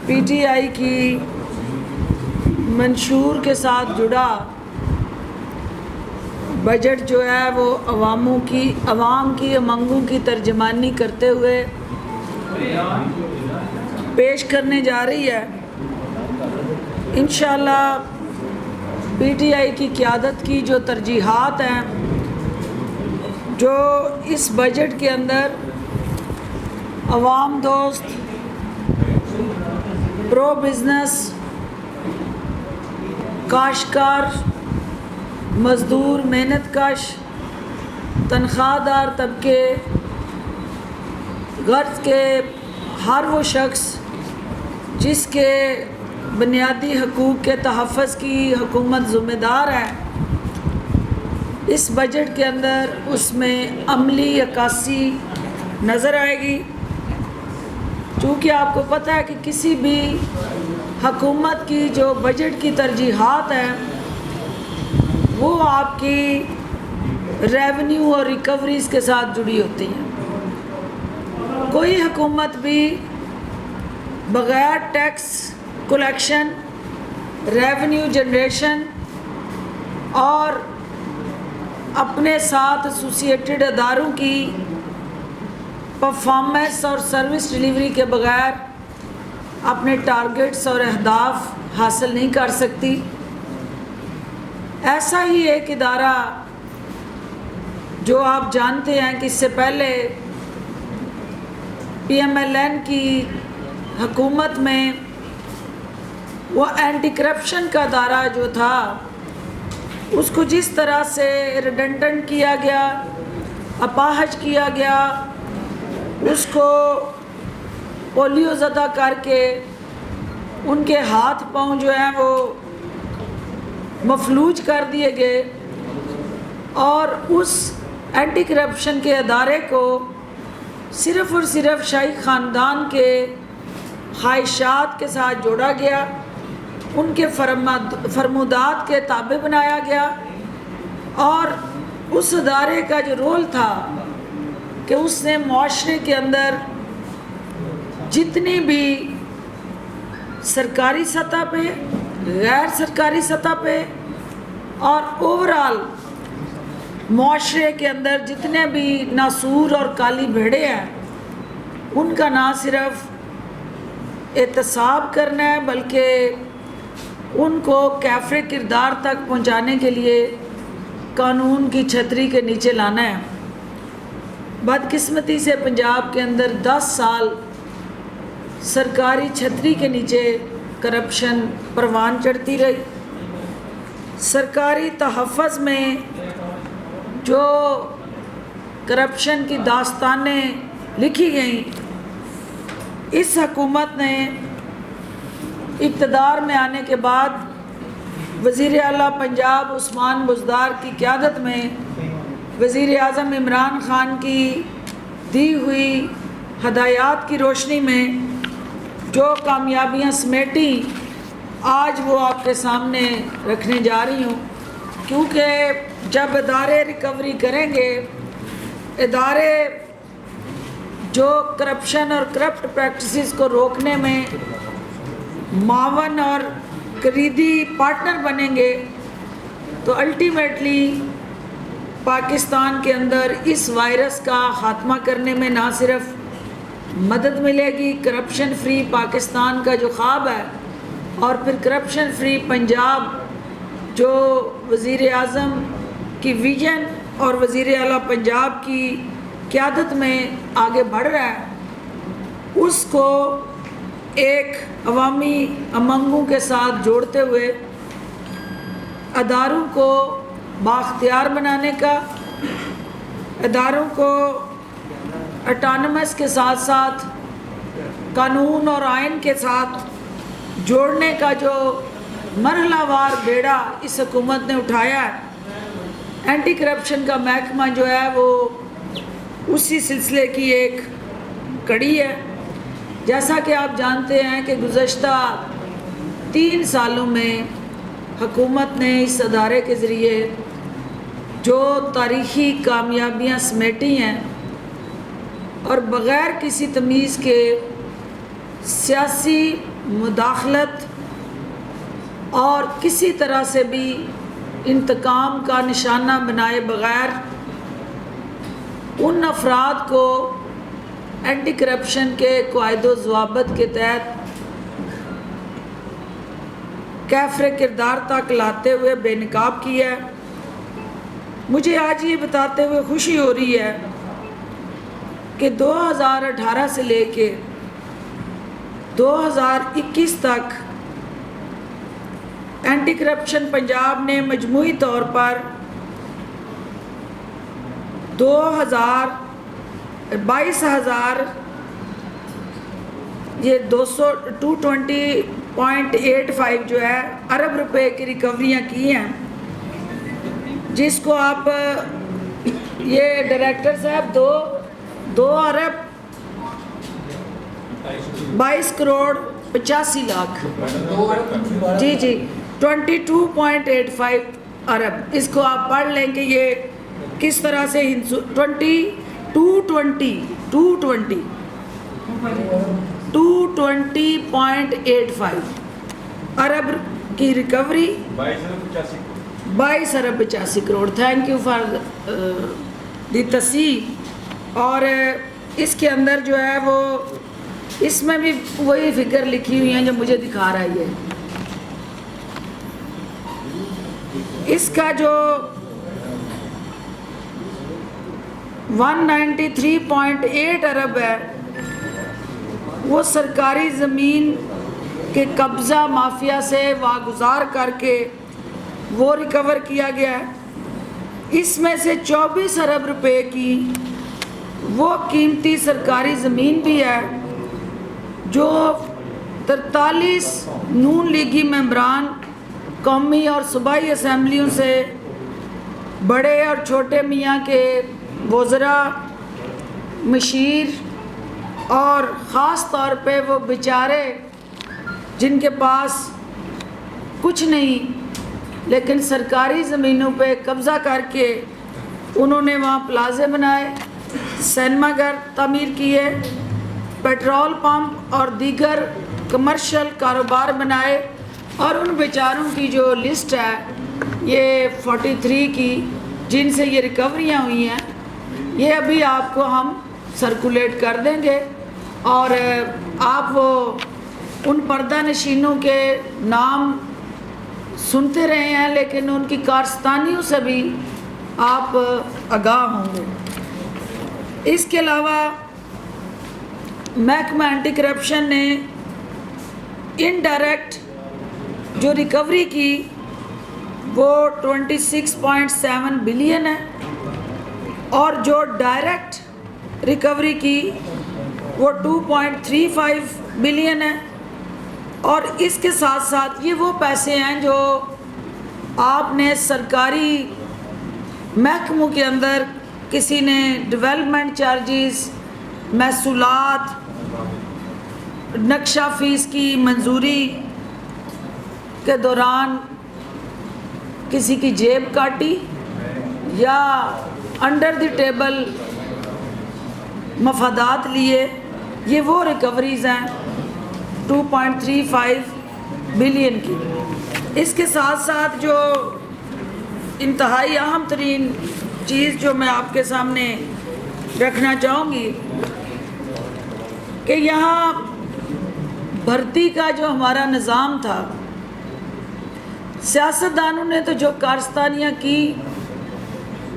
پی T آئی کی منشور کے ساتھ جڑا بجٹ جو ہے وہ عوام کی امنگوں کی ترجمانی کرتے ہوئے پیش کرنے جا رہی ہے۔ انشاءاللہ پی ٹی آئی کی قیادت کی جو ترجیحات ہیں، جو اس بجٹ کے اندر عوام دوست، پرو بزنس، کاشتکار، مزدور، محنت کش، تنخواہ دار طبقے، غرض کے ہر وہ شخص جس کے بنیادی حقوق کے تحفظ کی حکومت ذمہ دار ہے، اس بجٹ کے اندر اس میں عملی عکاسی نظر آئے گی۔ چونکہ آپ کو پتہ ہے کہ کسی بھی حکومت کی جو بجٹ کی ترجیحات ہیں وہ آپ کی ریونیو اور ریکوریز کے ساتھ جڑی ہوتی ہیں۔ کوئی حکومت بھی بغیر ٹیکس کلیکشن، ریونیو جنریشن اور اپنے ساتھ ایسوسیٹڈ اداروں کی پرفارمنس اور سروس ڈیلیوری کے بغیر اپنے ٹارگٹس اور اہداف حاصل نہیں کر سکتی۔ ایسا ہی ایک ادارہ جو آپ جانتے ہیں کہ اس سے پہلے پی ایم ایل این کی حکومت میں وہ اینٹی کرپشن کا ادارہ جو تھا اس کو جس طرح سے ریڈنڈنٹ کیا گیا، اپاہج کیا گیا، اس کو پولیو زدہ کر کے ان کے ہاتھ پاؤں جو ہیں وہ مفلوج کر دیے گئے، اور اس اینٹی کرپشن کے ادارے کو صرف اور صرف شاہی خاندان کے خواہشات کے ساتھ جوڑا گیا، ان کے فرمودات کے تابع بنایا گیا، اور اس ادارے کا جو رول تھا کہ اس نے معاشرے کے اندر جتنی بھی سرکاری سطح پہ، غیر سرکاری سطح پہ اور اوورال معاشرے کے اندر جتنے بھی ناسور اور کالی بھیڑے ہیں ان کا نہ صرف احتساب کرنا ہے بلکہ ان کو کیفر کردار تک پہنچانے کے لیے قانون کی چھتری کے نیچے لانا ہے۔ بدقسمتی سے پنجاب کے اندر 10 سال سرکاری چھتری کے نیچے کرپشن پروان چڑھتی رہی۔ سرکاری تحفظ میں جو کرپشن کی داستانیں لکھی گئیں، اس حکومت نے اقتدار میں آنے کے بعد وزیر اعلیٰ پنجاب عثمان بزدار کی قیادت میں وزیر اعظم عمران خان کی دی ہوئی ہدایات کی روشنی میں جو کامیابیاں سمیٹی، آج وہ آپ کے سامنے رکھنے جا رہی ہوں، کیونکہ جب ادارے ریکوری کریں گے، ادارے جو کرپشن اور کرپٹ پریکٹسز کو روکنے میں معاون اور کلیدی پارٹنر بنیں گے، تو الٹیمیٹلی پاکستان کے اندر اس وائرس کا خاتمہ کرنے میں نہ صرف مدد ملے گی، کرپشن فری پاکستان کا جو خواب ہے، اور پھر کرپشن فری پنجاب جو وزیر اعظم کی ویژن اور وزیر اعلیٰ پنجاب کی قیادت میں آگے بڑھ رہا ہے، اس کو ایک عوامی امنگوں کے ساتھ جوڑتے ہوئے اداروں کو بااختیار بنانے کا، اداروں کو اٹانومس کے ساتھ ساتھ قانون اور آئین کے ساتھ جوڑنے کا جو مرحلہ وار بیڑا اس حکومت نے اٹھایا ہے، اینٹی کرپشن کا محکمہ جو ہے وہ اسی سلسلے کی ایک کڑی ہے۔ جیسا کہ آپ جانتے ہیں کہ گزشتہ 3 سالوں میں حکومت نے اس ادارے کے ذریعے جو تاریخی کامیابیاں سمیٹی ہیں اور بغیر کسی تمیز کے سیاسی مداخلت اور کسی طرح سے بھی انتقام کا نشانہ بنائے بغیر ان افراد کو اینٹی کرپشن کے قواعد و ضوابط کے تحت کیفر کردار تک لاتے ہوئے بے نقاب کیا ہے۔ مجھے آج یہ بتاتے ہوئے خوشی ہو رہی ہے کہ 2018 سے لے کے 2021 تک اینٹی کرپشن پنجاب نے مجموعی طور پر 220.85 جو ہے ارب روپے کی ریکوریاں کی ہیں، جس کو آپ یہ ڈائریکٹر صاحب 2 ارب 22 کروڑ 85 لاکھ جی 22.85 ارب، اس کو آپ پڑھ لیں کہ یہ کس طرح سے 220.85 ارب کی ریکوری، 22 ارب 85 crore. Thank you for the تصحیح۔ اور اس کے اندر جو ہے وہ اس میں بھی وہی فگر لکھی ہوئی ہیں جو مجھے دکھا رہا ہے۔ اس کا جو 193.8 ارب ہے وہ سرکاری زمین کے قبضہ مافیا سے واگزار کر کے وہ ریکور کیا گیا ہے۔ اس میں سے 24 ارب روپے کی وہ قیمتی سرکاری زمین بھی ہے جو 43 نون لیگی ممبران قومی اور صوبائی اسمبلیوں سے بڑے اور چھوٹے میاں کے وزراء، مشیر اور خاص طور پہ وہ بیچارے جن کے پاس کچھ نہیں لیکن سرکاری زمینوں پہ قبضہ کر کے انہوں نے وہاں پلازے بنائے، سینما گھر تعمیر کیے، پیٹرول پمپ اور دیگر کمرشل کاروبار بنائے، اور ان بیچاروں کی جو لسٹ ہے یہ 43 کی جن سے یہ ریکوریاں ہوئی ہیں، یہ ابھی آپ کو ہم سرکولیٹ کر دیں گے، اور آپ وہ ان پردہ نشینوں کے نام سنتے رہے ہیں لیکن ان کی کارستانیوں سے بھی آپ آگاہ ہوں گے۔ اس کے علاوہ محکمہ اینٹی کرپشن نے انڈائریکٹ جو ریکوری کی وہ 26.7 بلین ہے، اور جو ڈائریکٹ ریکوری کی وہ 2.35 بلین ہے، اور اس کے ساتھ ساتھ یہ وہ پیسے ہیں جو آپ نے سرکاری محکموں کے اندر کسی نے ڈیولپمنٹ چارجز، محصولات، نقشہ فیس کی منظوری کے دوران کسی کی جیب کاٹی یا انڈر دی ٹیبل مفادات لیے، یہ وہ ریکوریز ہیں 2.35 بلین کی۔ اس کے ساتھ ساتھ جو انتہائی اہم ترین چیز جو میں آپ کے سامنے رکھنا چاہوں گی کہ یہاں بھرتی کا جو ہمارا نظام تھا، سیاستدانوں نے تو جو کارستانیاں کی،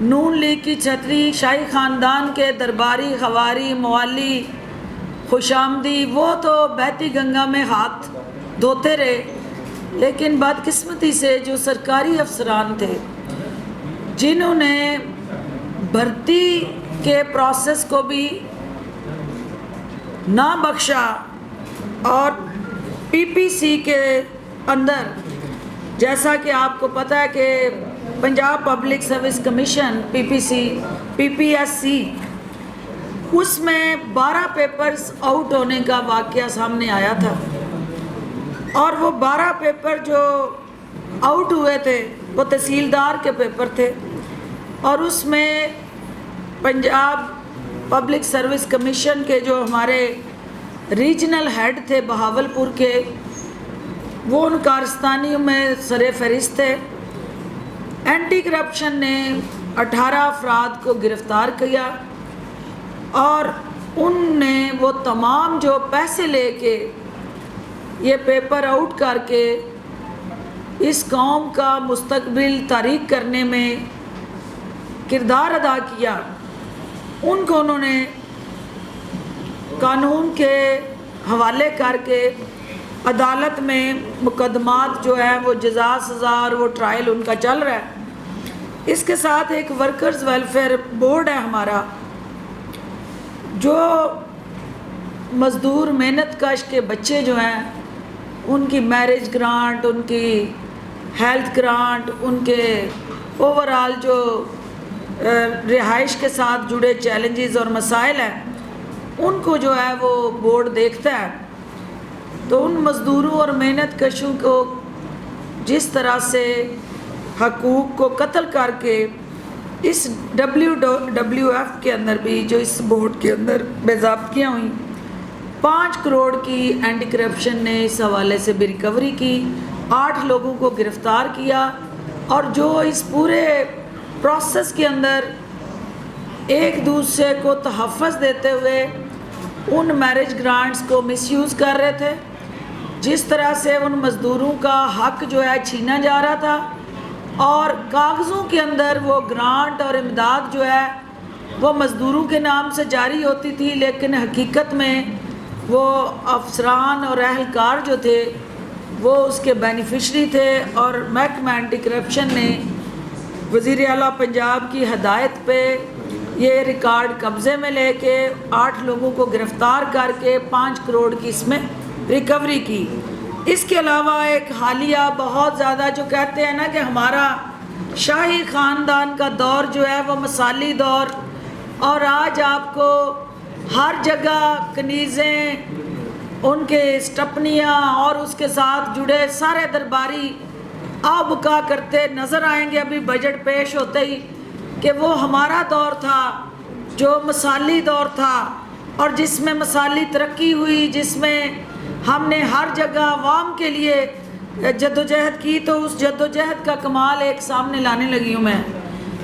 نون لیگ کی چھتری، شاہی خاندان کے درباری خواری، موالی، خوش آمدی، وہ تو بہتی گنگا میں ہاتھ دھوتے رہے، لیکن بدقسمتی سے جو سرکاری افسران تھے جنہوں نے بھرتی کے پروسیس کو بھی نہ بخشا، اور پی پی سی کے اندر جیسا کہ آپ کو پتہ ہے کہ پنجاب پبلک سروس کمیشن پی پی ایس سی، اس میں 12 پیپرز آؤٹ ہونے کا واقعہ سامنے آیا تھا، اور وہ 12 پیپر جو آؤٹ ہوئے تھے وہ تحصیلدار کے پیپر تھے، اور اس میں پنجاب پبلک سروس کمیشن کے جو ہمارے ریجنل ہیڈ تھے بہاولپور کے، وہ ان کارستانیوں میں سر فہرست تھے۔ اینٹی کرپشن نے 18 افراد کو گرفتار کیا اور ان نے وہ تمام جو پیسے لے کے یہ پیپر آؤٹ کر کے اس قوم کا مستقبل تاریک کرنے میں کردار ادا کیا، ان کو انہوں نے قانون کے حوالے کر کے عدالت میں مقدمات جو ہے وہ جزا سزا اور وہ ٹرائل ان کا چل رہا ہے۔ اس کے ساتھ ایک ورکرز ویلفیئر بورڈ ہے ہمارا، جو مزدور محنت کش کے بچے جو ہیں ان کی میرج گرانٹ، ان کی ہیلتھ گرانٹ، ان کے اوورال جو رہائش کے ساتھ جڑے چیلنجز اور مسائل ہیں ان کو جو ہے وہ بورڈ دیکھتا ہے۔ تو ان مزدوروں اور محنت کشوں کو جس طرح سے حقوق کو قتل کر کے اس WWF کے اندر بھی جو اس بورڈ کے اندر بے ضابطگیاں ہوئیں، 5 کروڑ کی اینٹی کرپشن نے اس حوالے سے بھی ریکوری کی، 8 لوگوں کو گرفتار کیا، اور جو اس پورے پروسیس کے اندر ایک دوسرے کو تحفظ دیتے ہوئے ان میرج گرانٹس کو مس یوز کر رہے تھے، جس طرح سے ان مزدوروں کا حق جو ہے چھینا جا رہا تھا، اور کاغذوں کے اندر وہ گرانٹ اور امداد جو ہے وہ مزدوروں کے نام سے جاری ہوتی تھی، لیکن حقیقت میں وہ افسران اور اہلکار جو تھے وہ اس کے بینیفیشری تھے۔ اور محکمہ اینٹی کرپشن نے وزیر اعلیٰ پنجاب کی ہدایت پہ یہ ریکارڈ قبضے میں لے کے 8 لوگوں کو گرفتار کر کے 5 کروڑ کی اس میں ریکوری کی۔ اس کے علاوہ ایک حالیہ بہت زیادہ جو کہتے ہیں نا کہ ہمارا شاہی خاندان کا دور جو ہے وہ مثالی دور، اور آج آپ کو ہر جگہ کنیزیں، ان کے اسٹپنیاں اور اس کے ساتھ جڑے سارے درباری آ بکا کرتے نظر آئیں گے ابھی بجٹ پیش ہوتے ہی، کہ وہ ہمارا دور تھا جو مثالی دور تھا، اور جس میں مثالی ترقی ہوئی، جس میں ہم نے ہر جگہ عوام کے لیے جدوجہد کی۔ تو اس جدوجہد کا کمال ایک سامنے لانے لگی ہوں میں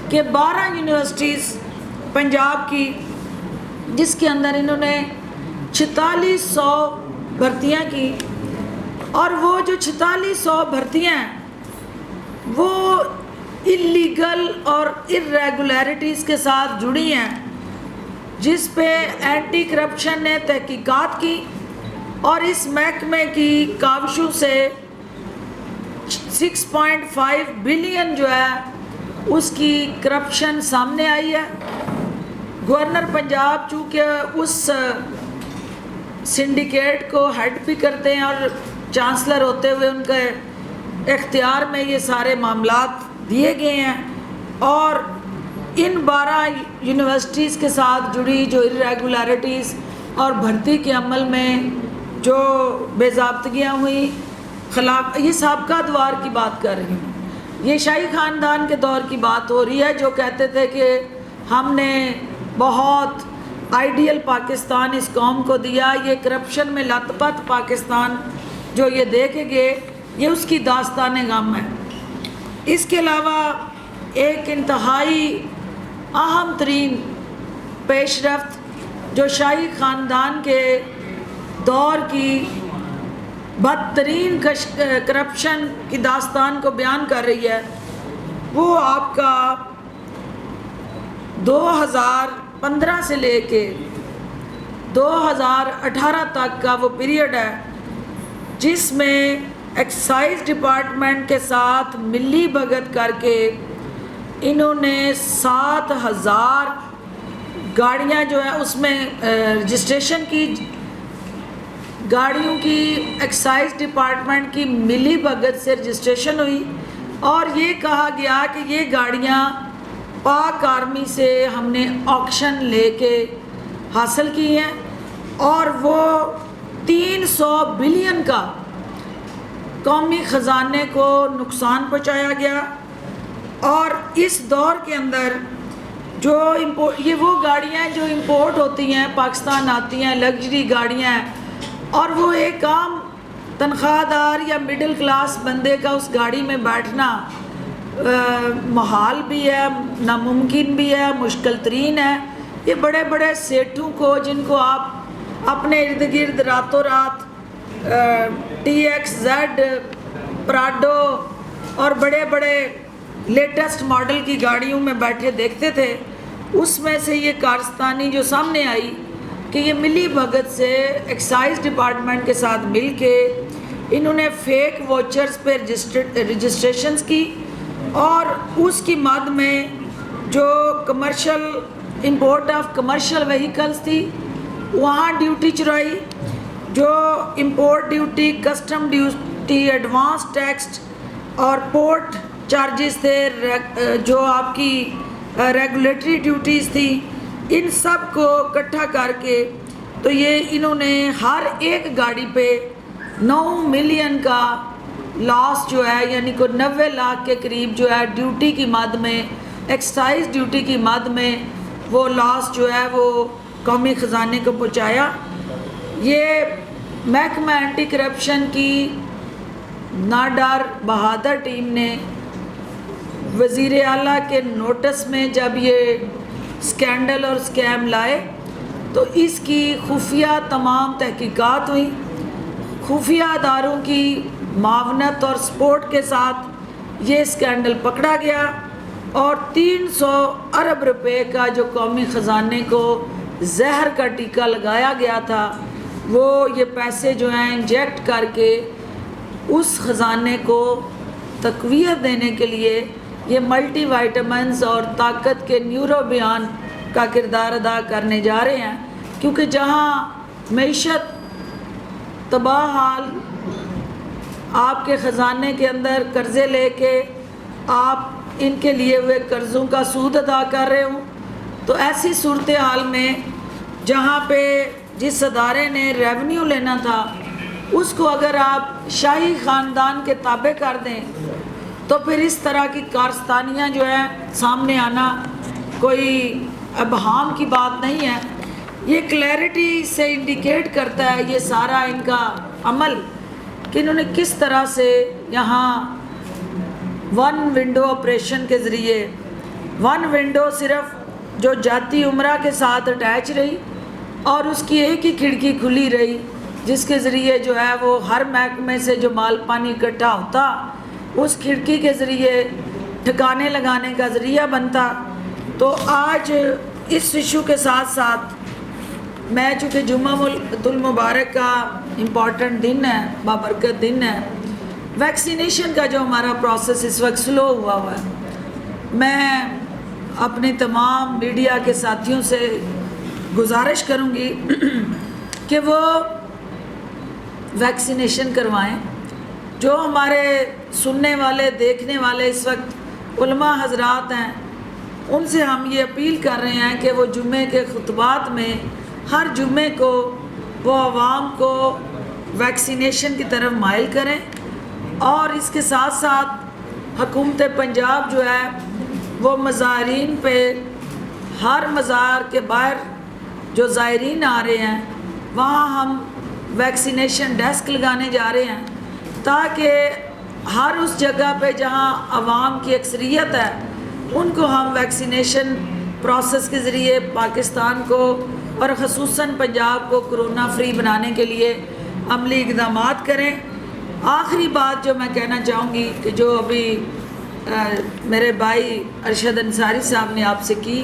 کہ 12 یونیورسٹیز پنجاب کی، جس کے اندر انہوں نے 4600 بھرتیاں کی، اور وہ جو 4600 بھرتیاں ہیں وہ اللیگل اور irregularities کے ساتھ جڑی ہیں، جس پہ اینٹی کرپشن نے تحقیقات کی، اور اس محکمے کی کاوشوں سے 6.5 بلین جو ہے اس کی کرپشن سامنے آئی ہے۔ گورنر پنجاب چونکہ اس سنڈیکیٹ کو ہیڈ بھی کرتے ہیں اور چانسلر ہوتے ہوئے ان کے اختیار میں یہ سارے معاملات دیے گئے ہیں، اور ان 12 یونیورسٹیز کے ساتھ جڑی جو irregularities اور بھرتی کے عمل میں جو بے ضابطگیاں ہوئیں، خلاف یہ سابقہ دوار کی بات کر رہی ہوں، یہ شاہی خاندان کے دور کی بات ہو رہی ہے، جو کہتے تھے کہ ہم نے بہت آئیڈیل پاکستان اس قوم کو دیا، یہ کرپشن میں لت پت پاکستان جو یہ دے کے گئے، یہ اس کی داستان غم ہے۔ اس کے علاوہ ایک انتہائی اہم ترین پیش رفت جو شاہی خاندان کے دور کی بدترین کرپشن کی داستان کو بیان کر رہی ہے، وہ آپ کا 2015 سے لے کے 2018 تک کا وہ پیریڈ ہے، جس میں ایکسائز ڈپارٹمنٹ کے ساتھ ملی بھگت کر کے انہوں نے 7000 گاڑیاں جو ہیں اس میں رجسٹریشن کی، گاڑیوں کی ایکسائز ڈپارٹمنٹ کی ملی بھگت سے رجسٹریشن ہوئی، اور یہ کہا گیا کہ یہ گاڑیاں پاک آرمی سے ہم نے آکشن لے کے حاصل کی ہیں، اور وہ 300 بلین کا قومی خزانے کو نقصان پہنچایا گیا۔ اور اس دور کے اندر یہ وہ گاڑیاں جو امپورٹ ہوتی ہیں، پاکستان آتی ہیں، لگژری گاڑیاں ہیں، اور وہ ایک عام تنخواہ دار یا مڈل کلاس بندے کا اس گاڑی میں بیٹھنا محال بھی ہے، ناممکن بھی ہے، مشکل ترین ہے۔ یہ بڑے بڑے سیٹھوں کو، جن کو آپ اپنے ارد گرد راتوں رات TX-Z، پراڈو اور بڑے بڑے لیٹسٹ ماڈل کی گاڑیوں میں بیٹھے دیکھتے تھے، اس میں سے یہ کارستانی جو سامنے آئی کہ یہ ملی بھگت سے ایکسائز ڈپارٹمنٹ کے ساتھ مل کے انہوں نے فیک واچرز پہ رجسٹریشنز کی، اور اس کی مد میں جو commercial import of commercial vehicles تھی وہاں ڈیوٹی چرائی، جو import duty, custom duty, advance tax اور پورٹ چارجز تھے، جو آپ کی ریگولیٹری ڈیوٹیز تھی، ان سب کو اکٹھا کر کے تو یہ انہوں نے ہر ایک گاڑی پہ 9 ملین کا لاس جو ہے، یعنی کوئی 90 لاکھ کے قریب جو ہے ڈیوٹی کی مد میں، ایکسائز ڈیوٹی کی مد میں وہ لاس جو ہے وہ قومی خزانے کو پہنچایا۔ یہ محکمہ اینٹی کرپشن کی ناڈر بہادر ٹیم نے وزیر اعلیٰ کے نوٹس میں جب یہ سکینڈل اور سکیم لائے تو اس کی خفیہ تمام تحقیقات ہوئی، خفیہ اداروں کی معاونت اور سپورٹ کے ساتھ یہ سکینڈل پکڑا گیا، اور 300 ارب روپے کا جو قومی خزانے کو زہر کا ٹیکہ لگایا گیا تھا، وہ یہ پیسے جو ہیں انجیکٹ کر کے اس خزانے کو تقویت دینے کے لیے یہ ملٹی وائٹامنز اور طاقت کے نیورو بیان کا کردار ادا کرنے جا رہے ہیں، کیونکہ جہاں معیشت تباہ حال، آپ کے خزانے کے اندر قرضے لے کے آپ ان کے لیے ہوئے قرضوں کا سود ادا کر رہے ہوں، تو ایسی صورتحال میں جہاں پہ جس ادارے نے ریونیو لینا تھا اس کو اگر آپ شاہی خاندان کے تابع کر دیں تو پھر اس طرح کی کارستانیاں جو ہیں سامنے آنا کوئی ابہام کی بات نہیں ہے۔ یہ کلیئرٹی سے انڈیکیٹ کرتا ہے یہ سارا ان کا عمل کہ انہوں نے کس طرح سے یہاں ون ونڈو آپریشن کے ذریعے، ون ونڈو صرف جو جاتی عمرہ کے ساتھ اٹیچ رہی اور اس کی ایک ہی کھڑکی کھلی رہی، جس کے ذریعے جو ہے وہ ہر محکمے سے جو مال پانی اکٹھا ہوتا اس کھڑکی کے ذریعے ٹھکانے لگانے کا ذریعہ بنتا۔ تو آج اس ایشو کے ساتھ ساتھ میں، چونکہ جمعہ المبارک کا امپورٹنٹ دن ہے، بابرکت دن ہے، ویکسینیشن کا جو ہمارا پروسیس اس وقت سلو ہوا ہے، میں اپنے تمام میڈیا کے ساتھیوں سے گزارش کروں گی کہ وہ ویکسینیشن کروائیں۔ جو ہمارے سننے والے، دیکھنے والے اس وقت علماء حضرات ہیں، ان سے ہم یہ اپیل کر رہے ہیں کہ وہ جمعے کے خطبات میں ہر جمعے کو وہ عوام کو ویکسینیشن کی طرف مائل کریں، اور اس کے ساتھ ساتھ حکومت پنجاب جو ہے وہ مزارین پہ، ہر مزار کے باہر جو زائرین آ رہے ہیں وہاں ہم ویکسینیشن ڈیسک لگانے جا رہے ہیں، تاکہ ہر اس جگہ پہ جہاں عوام کی اکثریت ہے ان کو ہم ویکسینیشن پروسیس کے ذریعے پاکستان کو اور خصوصاً پنجاب کو کرونا فری بنانے کے لیے عملی اقدامات کریں۔ آخری بات جو میں کہنا چاہوں گی کہ جو ابھی میرے بھائی ارشد انصاری صاحب نے آپ سے کی،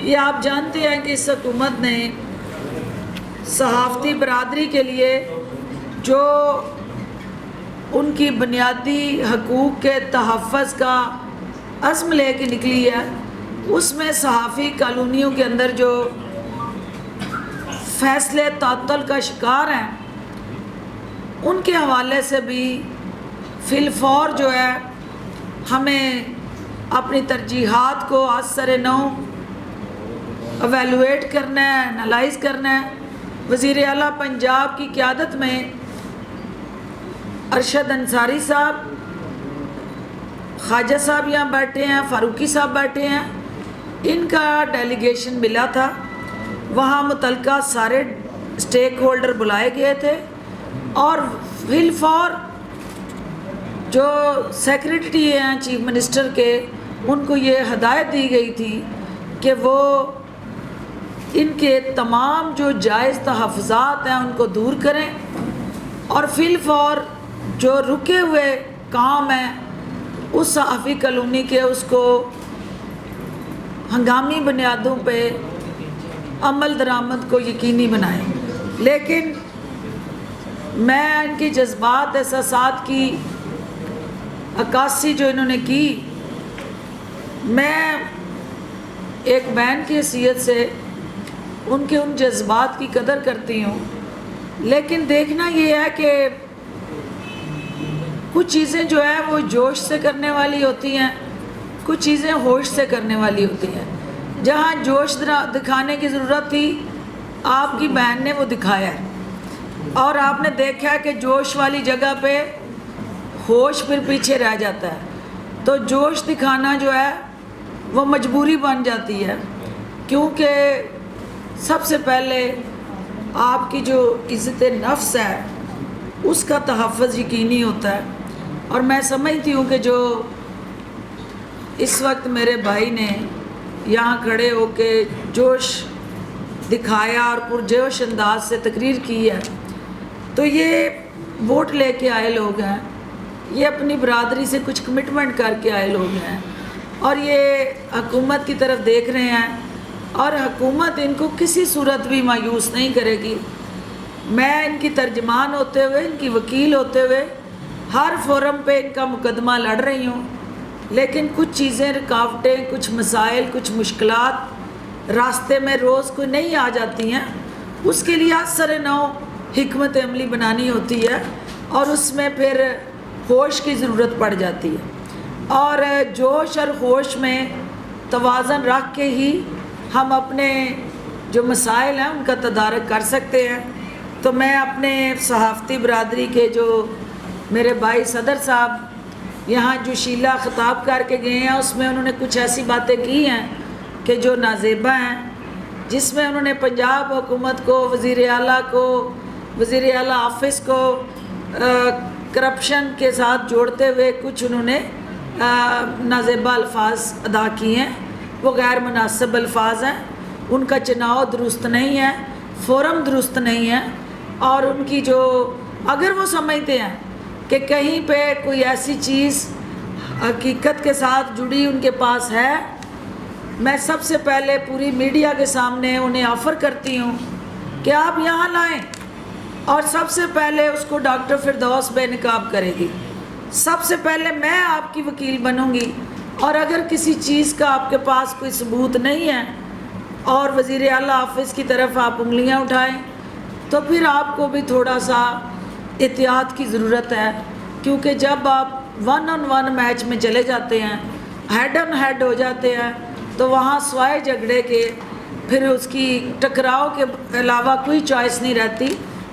یہ آپ جانتے ہیں کہ اس حکومت نے صحافتی برادری کے لیے جو ان کی بنیادی حقوق کے تحفظ کا عزم لے کے نکلی ہے، اس میں صحافی کالونیوں کے اندر جو فیصلے تعطل کا شکار ہیں ان کے حوالے سے بھی فی الفور جو ہے ہمیں اپنی ترجیحات کو از سر نو ایویلویٹ کرنا ہے، انالائز کرنا ہے۔ وزیر اعلیٰ پنجاب کی قیادت میں ارشد انصاری صاحب، خواجہ صاحب یہاں بیٹھے ہیں، فاروقی صاحب بیٹھے ہیں، ان کا ڈیلیگیشن ملا تھا، وہاں متعلقہ سارے اسٹیک ہولڈر بلائے گئے تھے اور فی الفور جو سیکریٹری ہیں چیف منسٹر کے ان کو یہ ہدایت دی گئی تھی کہ وہ ان کے تمام جو جائز تحفظات ہیں ان کو دور کریں اور فی الفور جو رکے ہوئے کام ہیں اس صحافی کالونی کے اس کو ہنگامی بنیادوں پہ عمل درآمد کو یقینی بنائیں. لیکن میں ان کے جذبات احساسات کی عکاسی جو انہوں نے کی، میں ایک بہن کی حیثیت سے ان کے ان جذبات کی قدر کرتی ہوں. لیکن دیکھنا یہ ہے کہ کچھ چیزیں جو ہیں وہ جوش سے کرنے والی ہوتی ہیں، کچھ چیزیں ہوش سے کرنے والی ہوتی ہیں. جہاں جوش دکھانے کی ضرورت تھی آپ کی بہن نے وہ دکھایا ہے، اور آپ نے دیکھا کہ جوش والی جگہ پہ ہوش پھر پیچھے رہ جاتا ہے. تو جوش دکھانا جو ہے وہ مجبوری بن جاتی ہے، کیونکہ سب سے پہلے آپ کی جو عزت نفس ہے اس کا تحفظ یقینی ہوتا ہے. اور میں سمجھتی ہوں کہ جو اس وقت میرے بھائی نے یہاں کھڑے ہو کے جوش دکھایا اور پرجوش انداز سے تقریر کی ہے، تو یہ ووٹ لے کے آئے لوگ ہیں، یہ اپنی برادری سے کچھ کمٹمنٹ کر کے آئے لوگ ہیں، اور یہ حکومت کی طرف دیکھ رہے ہیں اور حکومت ان کو کسی صورت بھی مایوس نہیں کرے گی. میں ان کی ترجمان ہوتے ہوئے، ان کی وکیل ہوتے ہوئے ہر فورم پہ ان کا مقدمہ لڑ رہی ہوں. لیکن کچھ چیزیں، رکاوٹیں، کچھ مسائل، کچھ مشکلات راستے میں روز کوئی نہیں آ جاتی ہیں، اس کے لیے سر نو حکمت عملی بنانی ہوتی ہے اور اس میں پھر ہوش کی ضرورت پڑ جاتی ہے. اور جوش اور ہوش میں توازن رکھ کے ہی ہم اپنے جو مسائل ہیں ان کا تدارک کر سکتے ہیں. تو میں اپنے صحافتی برادری کے جو میرے بھائی صدر صاحب یہاں جو شیلا خطاب کر کے گئے ہیں، اس میں انہوں نے کچھ ایسی باتیں کی ہیں کہ جو نازیبہ ہیں، جس میں انہوں نے پنجاب حکومت کو، وزیر اعلیٰ کو، وزیر اعلیٰ آفس کو کرپشن کے ساتھ جوڑتے ہوئے کچھ انہوں نے نازیبہ الفاظ ادا کیے ہیں. وہ غیر مناسب الفاظ ہیں، ان کا چناؤ درست نہیں ہے، فورم درست نہیں ہے. اور ان کی جو اگر وہ سمجھتے ہیں کہ کہیں پہ کوئی ایسی چیز حقیقت کے ساتھ جڑی ان کے پاس ہے، میں سب سے پہلے پوری میڈیا کے سامنے انہیں آفر کرتی ہوں کہ آپ یہاں لائیں اور سب سے پہلے اس کو ڈاکٹر فردوس بے نقاب کرے گی. سب سے پہلے میں آپ کی وکیل بنوں گی، اور اگر کسی چیز کا آپ کے پاس کوئی ثبوت نہیں ہے اور وزیر اعلیٰ آفس کی طرف آپ انگلیاں اٹھائیں تو پھر آپ کو بھی تھوڑا سا احتیاط کی ضرورت ہے. کیونکہ جب آپ 1 on 1 میچ میں چلے جاتے ہیں، ہیڈ آن ہیڈ ہو جاتے ہیں، تو وہاں سوائے جھگڑے کے پھر اس کی ٹکراؤ کے علاوہ کوئی چوائس نہیں رہتی.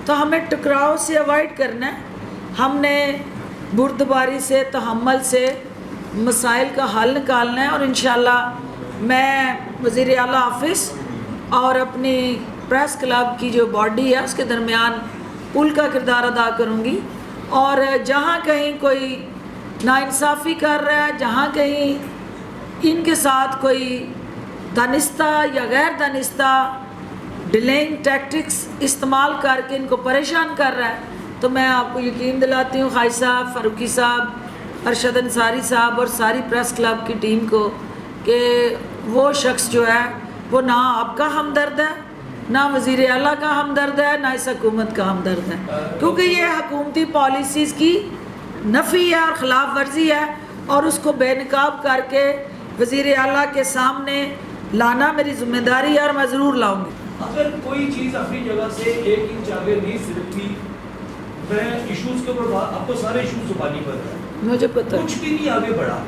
تو ہمیں ٹکراؤ سے اوائڈ کرنا ہے. ہم نے بردباری سے، تحمل سے مسائل کا حل نکالنا ہے. اور انشاءاللہ میں وزیر اعلیٰ آفس اور اپنی پریس کلب کی جو باڈی ہے اس کے درمیان پل کا کردار ادا کروں گی. اور جہاں کہیں کوئی ناانصافی کر رہا ہے، جہاں کہیں ان کے ساتھ کوئی دانستہ یا غیر دانستہ ڈیلینگ ٹیکٹکس استعمال کر کے ان کو پریشان کر رہا ہے، تو میں آپ کو یقین دلاتی ہوں، خواجہ صاحب، فاروقی صاحب، ارشد انصاری صاحب اور ساری پریس کلب کی ٹیم کو، کہ وہ شخص جو ہے وہ نہ آپ کا ہمدرد ہے، نہ وزیر اعلیٰ کا ہمدرد ہے، نہ اس حکومت کا ہمدرد ہے. کیونکہ یہ حکومتی پالیسیز کی نفی ہے اور خلاف ورزی ہے، اور اس کو بے نقاب کر کے وزیر اعلیٰ کے سامنے لانا میری ذمہ داری ہے اور میں ضرور لاؤں گی. اگر کوئی چیز اپنی جگہ سے 1 انچ آگے نہیں سرکتی، میں ایشوز کے اوپر آپ کو سارے ایشوز زبانی پر ہے، مجھے پتہ کچھ بھی نہیں آگے بڑھا.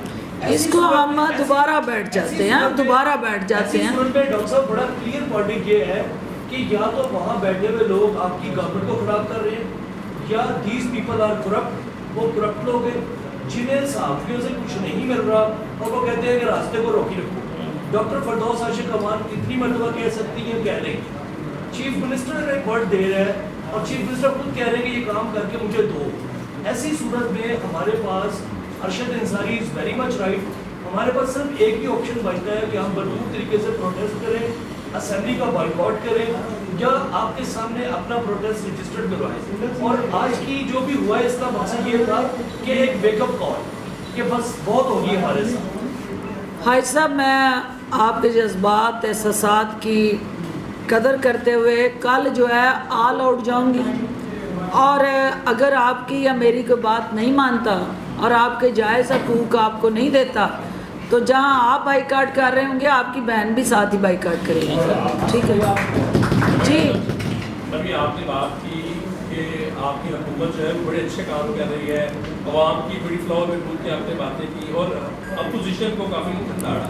اس کو ہم دوبارہ بیٹھ جاتے ہیں، دوبارہ بیٹھ جاتے ہیں. ڈاکٹر صاحب بڑا کلیئر پوائنٹ یہ ہے کہ یا تو وہاں بیٹھے ہوئے لوگ آپ کی گورنمنٹ کو خراب کر رہے ہیں، یا دیز پیپل آر کرپٹ. وہ کرپٹ لوگ ہیں جنہیں صحافیوں سے کچھ نہیں مل رہا اور وہ کہتے ہیں کہ راستے کو روکی رکھو. ڈاکٹر فردوس عاشق امان اتنی مرتبہ کہہ سکتی ہیں، کہہ لیں گے. چیف منسٹر ایک ورڈ دے رہا ہے اور چیف منسٹر خود کہہ رہے ہیں کہ یہ کام کر کے مجھے دو. ایسی صورت میں ہمارے پاس Arshad Ansari is very much right. ہمارے پاس صرف ایک ہی آپشن بچتا ہے کہ ہم بھرپور طریقے سے پروٹیسٹ کریں, اسمبلی کا بائیکاٹ کریں, یا آپ کے سامنے اپنا پروٹیسٹ رجسٹرڈ کروائیں. اور آج کی جو بھی ہوا ہے اس کا مقصد یہ تھا کہ ایک ویک اپ کال کہ بس بہت ہوگی ہمارے ساتھ. حاج صاحب, میں آپ کے جذبات احساسات کی قدر کرتے ہوئے کل جو ہے آل آؤٹ جاؤں گی, اور اگر آپ کی یا میری کوئی بات نہیں مانتا اور آپ کے جائز حقوق آپ کو نہیں دیتا تو جہاں آپ بائیکاٹ کر رہے ہوں گے آپ کی بہن بھی ساتھ ہی بائیکاٹ کرے گی. ٹھیک ہے جی. ابھی آپ نے بات کی کہ آپ کی حکومت جو ہے بڑے اچھے کام کر رہی ہے, عوام کی بڑی فلاور میں بول کے آپ نے باتیں کی اور اپوزیشن کو کافی ٹھنڈاڑا.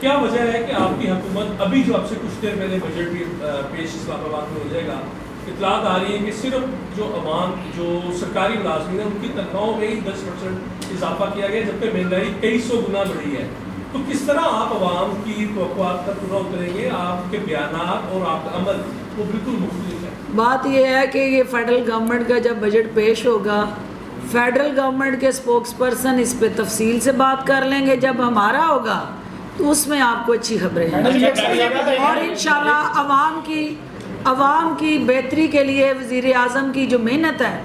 کیا وجہ ہے کہ آپ کی حکومت ابھی جو آپ سے کچھ دیر پہلے بجٹ بھی پیش اسلام آباد میں ہو جائے گا, اطلاعات آ رہی ہیں کہ صرف جو عوام جو سرکاری ملازمین ہیں ان کی تنخواہوں میں ہی 10% اضافہ کیا گیا, جبکہ مہنگائی 2300 گنا بڑھی ہے. تو کس طرح آپ عوام کی توقعات پر پورا اتریں گے؟ آپ کے بیانات اور آپ کا عمل وہ بالکل مختلف ہے. بات یہ ہے کہ یہ فیڈرل گورنمنٹ کا جب بجٹ پیش ہوگا, فیڈرل گورنمنٹ کے اسپوکس پرسن اس پہ تفصیل سے بات کر لیں گے. جب ہمارا ہوگا تو اس میں آپ کو اچھی خبریں ہیں, اور انشاءاللہ عوام کی بہتری کے لیے وزیر اعظم کی جو محنت ہے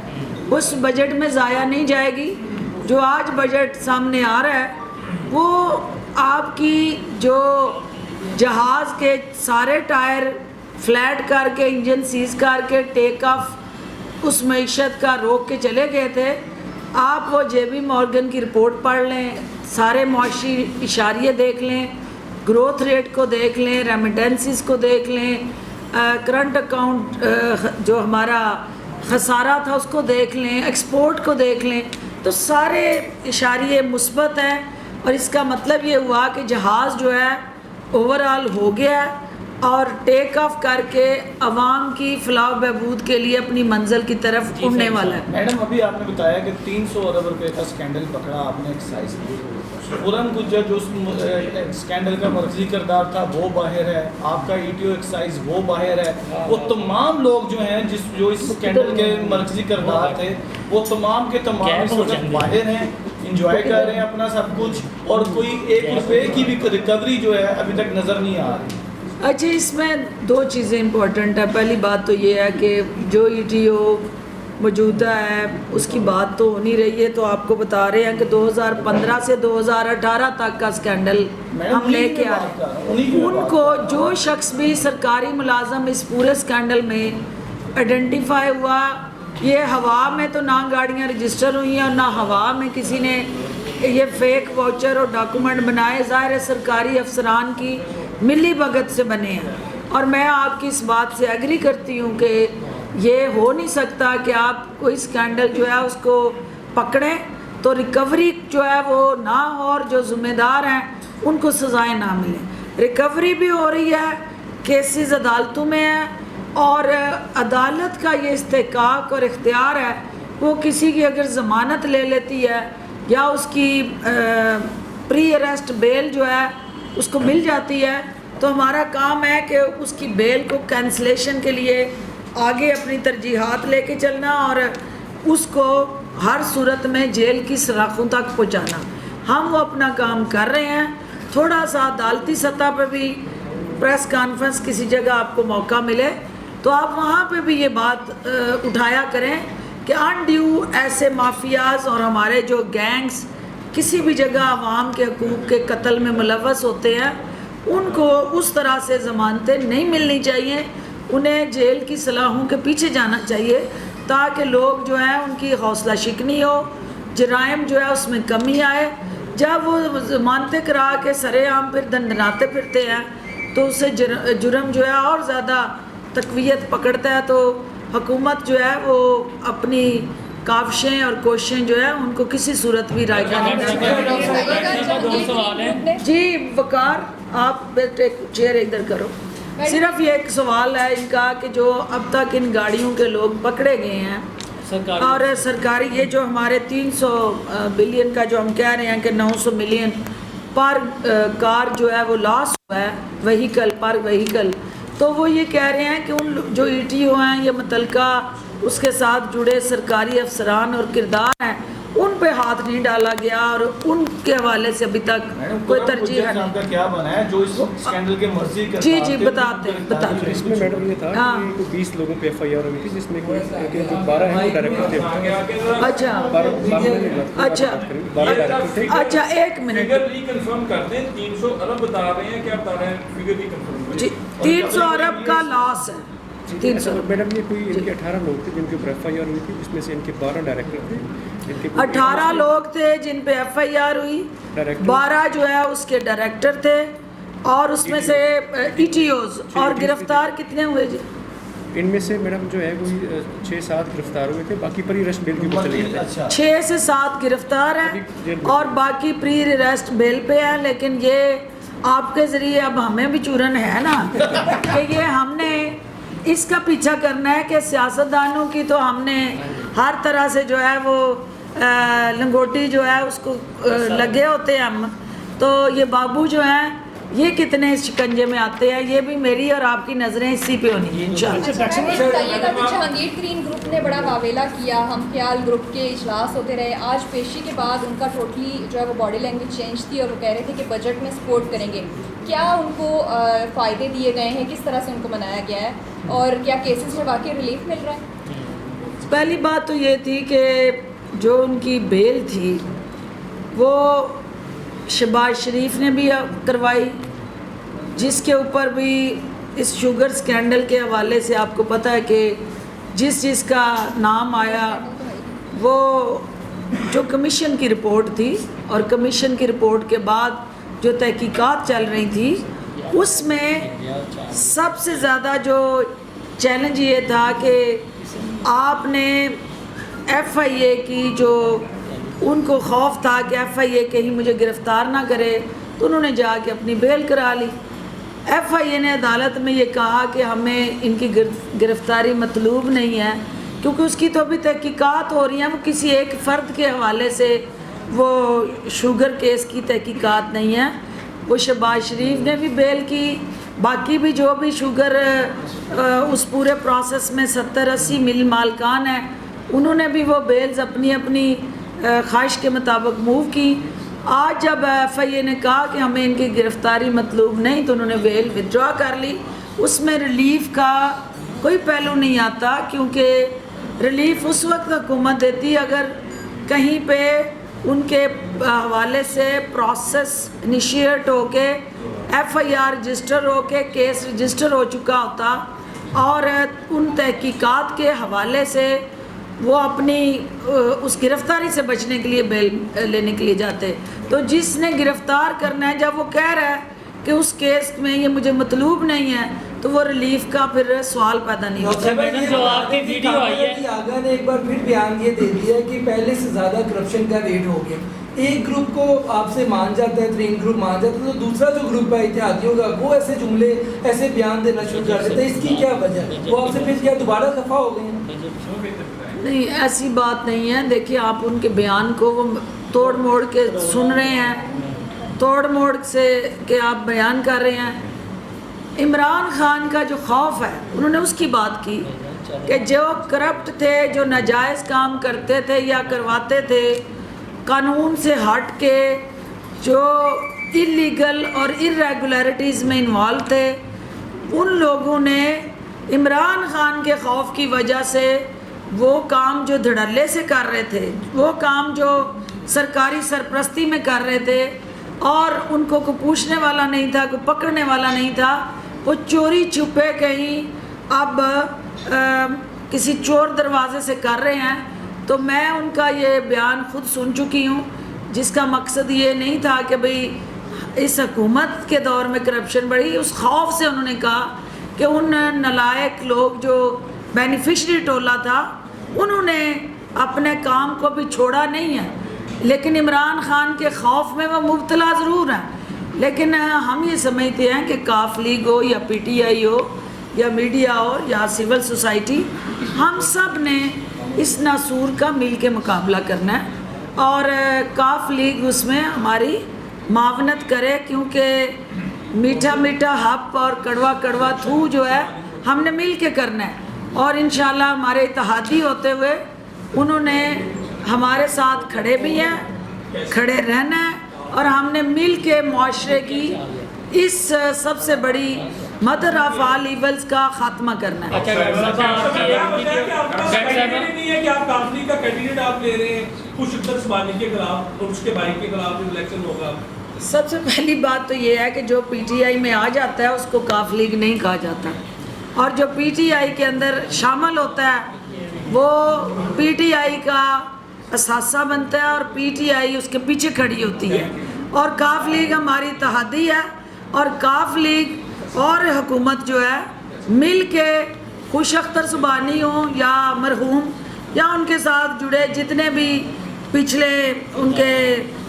اس بجٹ میں ضائع نہیں جائے گی. جو آج بجٹ سامنے آ رہا ہے وہ آپ کی جو جہاز کے سارے ٹائر فلیٹ کر کے انجن سیز کر کے ٹیک آف اس معیشت کا روک کے چلے گئے تھے, آپ وہ جے بی مورگن کی رپورٹ پڑھ لیں, سارے معاشی اشاریے دیکھ لیں, گروتھ ریٹ کو دیکھ لیں, ریمیٹنسز کو دیکھ لیں, کرنٹ اکاؤنٹ جو ہمارا خسارہ تھا اس کو دیکھ لیں, ایکسپورٹ کو دیکھ لیں, تو سارے اشاریے مثبت ہیں. اور اس کا مطلب یہ ہوا کہ جہاز جو ہے اوور آل ہو گیا اور ٹیک آف کر کے عوام کی فلاح و بہبود کے لیے اپنی منزل کی طرف اڑنے والا ہے. میڈم, ابھی آپ نے بتایا کہ 300 ارب روپے کا اسکینڈل پکڑا آپ نے ایکسائز کی. پورن گجر جو اس اسکینڈل کا مرکزی کردار تھا وہ باہر ہے, آپ کا ای ٹی او ایکسائز وہ باہر ہے. وہ تمام لوگ جو ہیں جو اس اسکینڈل کے مرکزی کردار تھے وہ تمام کے تمام اس وقت باہر ہیں, انجوائے کر رہے ہیں اپنا سب کچھ, اور کوئی 1 روپے کی بھی ریکوری جو ہے ابھی تک نظر نہیں آ رہی. اچھا, اس میں 2 چیزیں امپورٹنٹ ہیں. پہلی بات تو یہ ہے کہ جو ای ٹی او موجودہ ہے اس کی بات تو ہو نہیں رہی ہے, تو آپ کو بتا رہے ہیں کہ 2015 سے 2018 تک کا اسکینڈل ہم لے کے آئے. ان کو جو شخص بھی سرکاری ملازم اس پورے اسکینڈل میں آئیڈینٹیفائی ہوا, یہ ہوا میں تو نہ گاڑیاں رجسٹر ہوئی ہیں اور نہ ہوا میں کسی نے یہ فیک واؤچر اور ڈاکومنٹ بنائے. ظاہر سرکاری افسران کی ملی بھگت سے بنے ہیں, اور میں آپ کی اس بات سے ایگری کرتی ہوں کہ یہ ہو نہیں سکتا کہ آپ کوئی اسکینڈل جو ہے اس کو پکڑیں تو ریکوری جو ہے وہ نہ ہو, اور جو ذمہ دار ہیں ان کو سزائیں نہ ملیں. ریکوری بھی ہو رہی ہے, کیسز عدالتوں میں ہیں, اور عدالت کا یہ استحقاق اور اختیار ہے, وہ کسی کی اگر ضمانت لے لیتی ہے یا اس کی پری اریسٹ بیل جو ہے اس کو مل جاتی ہے, تو ہمارا کام ہے کہ اس کی بیل کو کینسلیشن کے لیے آگے اپنی ترجیحات لے کے چلنا اور اس کو ہر صورت میں جیل کی سلاخوں تک پہنچانا. ہم وہ اپنا کام کر رہے ہیں. تھوڑا سا عدالتی سطح پہ بھی پریس کانفرنس کسی جگہ آپ کو موقع ملے تو آپ وہاں پہ بھی یہ بات اٹھایا کریں کہ ان ڈیو ایسے مافیاز اور ہمارے جو گینگز کسی بھی جگہ عوام کے حقوق کے قتل میں ملوث ہوتے ہیں, ان کو اس طرح سے ضمانتیں نہیں ملنی چاہیے, انہیں جیل کی سلاخوں کے پیچھے جانا چاہیے تاکہ لوگ جو ہیں ان کی حوصلہ شکنی ہو, جرائم جو ہے اس میں کمی آئے. جب وہ ضمانتیں کرا کے سرے عام پھر دندناتے پھرتے ہیں تو اس سے جرم جو ہے اور زیادہ تقویت پکڑتا ہے. تو حکومت جو ہے وہ اپنی کاوشیں اور کوششیں جو ہے ان کو کسی صورت بھی رائے کا نہیں کرتی. جی وقار, آپ بیٹے چیئر ادھر کرو. صرف یہ ایک سوال ہے ان کا کہ جو اب تک ان گاڑیوں کے لوگ پکڑے گئے ہیں اور سرکاری یہ جو ہمارے 300 بلین کا جو ہم کہہ رہے ہیں کہ 900 ملین پر کار جو ہے وہ لاس ہوا ہے وہیکل پر وہیکل, تو وہ یہ کہہ رہے ہیں کہ ان جو ای ٹی او ہیں یا متعلقہ اس کے ساتھ جڑے سرکاری افسران اور کردار ہیں ان پہ ہاتھ نہیں ڈالا گیا اور ان کے حوالے سے ابھی تک کوئی ترجیح نہیں. آپ کا کیا بنا ہے جو اس اسکینڈل کے مرضی کرتا جی بتاتے ہیں. اس میں میڈم یہ تھا کہ 20 لوگوں پہ ایف آئی آر ہوئی تھی جس میں جو 12 ہیں وہ ڈائریکٹر تھے. اچھا ایک منٹ فگر ریکنفرم کرتے ہیں. 300 ارب بتا رہے ہیں, کیا بتا رہے ہیں فگر ریکنفرم؟ جی 300 ارب کا لاس ہے. 300 میڈم یہ کوئی ان کے 18 لوگ تھے جن کے اوپر ایف آئی آر ہوئی تھی, جس میں سے ان کے 12 ڈائریکٹر تھے. 18 لوگ تھے جن پہ ایف آئی آر ہوئی, 12 جو ہے اس کے ڈائریکٹر تھے اور اس میں سے ای ٹی اوز. اور گرفتار کتنے ہوئے جی؟ ان میں سے میڈم جو ہے کوئی 6-7 گرفتار ہوئے تھے, باقی پری ریسٹ بیل کے اوپر چلے گئے تھے. 6 سے 7 گرفتار ہیں اور باقی پری ریسٹ بیل پہ ہیں. لیکن یہ آپ کے ذریعے اب ہمیں بھی چورن ہے نا کہ یہ ہم نے اس کا پیچھا کرنا ہے کہ سیاستدانوں کی تو ہم نے ہر طرح سے جو ہے وہ لنگوٹی جو ہے اس کو لگے ہوتے ہیں ہم. تو یہ بابو جو ہیں یہ کتنے اس شکنجے میں آتے ہیں, یہ بھی میری اور آپ کی نظریں اسی پہ ہونی ہیں انشاءاللہ. بتائیے گا کہ جہانگیر ترین گروپ نے بڑا واویلا کیا, ہم خیال گروپ کے اجلاس ہوتے رہے, آج پیشی کے بعد ان کا ٹوٹلی جو ہے وہ باڈی لینگویج چینج تھی اور وہ کہہ رہے تھے کہ بجٹ میں سپورٹ کریں گے. کیا ان کو فائدے دیے گئے ہیں, کس طرح سے ان کو منایا گیا ہے اور کیا کیسز میں واقعی ریلیف مل رہا ہے؟ پہلی بات تو یہ تھی کہ جو ان کی بیل تھی وہ شہباز شریف نے بھی کروائی, جس کے اوپر بھی اس شوگر سکینڈل کے حوالے سے آپ کو پتہ ہے کہ جس کا نام آیا وہ جو کمیشن کی رپورٹ تھی, اور کمیشن کی رپورٹ کے بعد جو تحقیقات چل رہی تھی اس میں سب سے زیادہ جو چیلنج یہ تھا کہ آپ نے ایف آئی اے کی, جو ان کو خوف تھا کہ ایف آئی اے کہیں مجھے گرفتار نہ کرے, تو انہوں نے جا کے اپنی بیل کرا لی. ایف آئی اے نے عدالت میں یہ کہا کہ ہمیں ان کی گرفتاری مطلوب نہیں ہے کیونکہ اس کی تو ابھی تحقیقات ہو رہی ہیں, وہ کسی ایک فرد کے حوالے سے وہ شوگر کیس کی تحقیقات نہیں ہے. وہ شہباز شریف نے بھی بیل کی, باقی بھی جو بھی شوگر اس پورے پروسیس میں 70-80 مل مالکان ہیں انہوں نے بھی وہ بیلز اپنی اپنی خواہش کے مطابق موو کی. آج جب ایف آئی اے نے کہا کہ ہمیں ان کی گرفتاری مطلوب نہیں تو انہوں نے بیل ودرا کر لی. اس میں ریلیف کا کوئی پہلو نہیں آتا کیونکہ ریلیف اس وقت حکومت دیتی اگر کہیں پہ ان کے حوالے سے پروسیس انیشیٹ ہو کے ایف آئی آر رجسٹر ہو کے کیس رجسٹر ہو چکا ہوتا اور ان تحقیقات کے حوالے سے وہ اپنی اس گرفتاری سے بچنے کے لیے بیل لینے کے لیے جاتے. تو جس نے گرفتار کرنا ہے جب وہ کہہ رہا ہے کہ اس کیس میں یہ مجھے مطلوب نہیں ہے تو وہ ریلیف کا پھر سوال پیدا نہیں ہوتا. جو آپ کی ویڈیو آئی ہے آگا نے ایک بار پھر بیان یہ دے دیا کہ پہلے سے زیادہ کرپشن کا ریٹ ہو گیا. ایک گروپ کو آپ سے مان جاتا ہے, ترین گروپ مان جاتا ہے, تو دوسرا جو گروپ ہے اتحادیوں کا وہ ایسے جملے ایسے بیان دینا شروع کر دیتا ہے. اس کی کیا وجہ ہے؟ وہ آپ سے پھر کیا دوبارہ خفا ہو گئے ہیں؟ نہیں ایسی بات نہیں ہے. دیکھیے آپ ان کے بیان کو وہ توڑ موڑ کے سن رہے ہیں, توڑ موڑ سے کہ آپ بیان کر رہے ہیں. عمران خان کا جو خوف ہے انہوں نے اس کی بات کی کہ جو کرپٹ تھے, جو ناجائز کام کرتے تھے یا کرواتے تھے, قانون سے ہٹ کے جو انلیگل اور irregularities میں انوالو تھے, ان لوگوں نے عمران خان کے خوف کی وجہ سے وہ کام جو دھڑلے سے کر رہے تھے, وہ کام جو سرکاری سرپرستی میں کر رہے تھے اور ان کو کوئی پوچھنے والا نہیں تھا, کوئی پکڑنے والا نہیں تھا, وہ چوری چھپے کہیں اب کسی چور دروازے سے کر رہے ہیں. تو میں ان کا یہ بیان خود سن چکی ہوں جس کا مقصد یہ نہیں تھا کہ بھئی اس حکومت کے دور میں کرپشن بڑھی. اس خوف سے انہوں نے کہا کہ ان نالائق لوگ جو بینیفیشری ٹولہ تھا انہوں نے اپنے کام کو بھی چھوڑا نہیں ہے, لیکن عمران خان کے خوف میں وہ مبتلا ضرور ہیں. لیکن ہم یہ سمجھتے ہیں کہ کاف لیگ ہو یا پی ٹی آئی ہو یا میڈیا ہو یا سول سوسائٹی, ہم سب نے اس ناسور کا مل کے مقابلہ کرنا ہے اور کاف لیگ اس میں ہماری معاونت کرے, کیونکہ میٹھا میٹھا ہپ اور کڑوا کڑوا تھو جو ہے ہم نے مل کے کرنا ہے، اور انشاءاللہ ہمارے اتحادی ہوتے ہوئے انہوں نے ہمارے ساتھ کھڑے بھی ہیں، کھڑے رہنا ہے، اور ہم نے مل کے معاشرے کی اس سب سے بڑی مدر آف آل ایولز کا خاتمہ کرنا ہے۔ نہیں ہے کہ آپ کافلی کا کینڈیڈیٹ آپ لے رہے ہیں خوش اختر سبانی کے خلاف اور اس کے بھائی کے خلاف جو الیکشن ہوگا؟ سب سے پہلی بات تو یہ ہے کہ جو پی ٹی آئی میں آ جاتا ہے اس کو کاف لیگ نہیں کہا جاتا، اور جو پی ٹی آئی کے اندر شامل ہوتا ہے وہ پی ٹی آئی کا اثاثہ بنتا ہے، اور پی ٹی آئی اس کے پیچھے کھڑی ہوتی ہے، اور کاف لیگ ہماری اتحادی ہے، اور کاف لیگ اور حکومت جو ہے مل کے خوش اختر سبحانی ہوں یا مرحوم یا ان کے ساتھ جڑے جتنے بھی پچھلے ان کے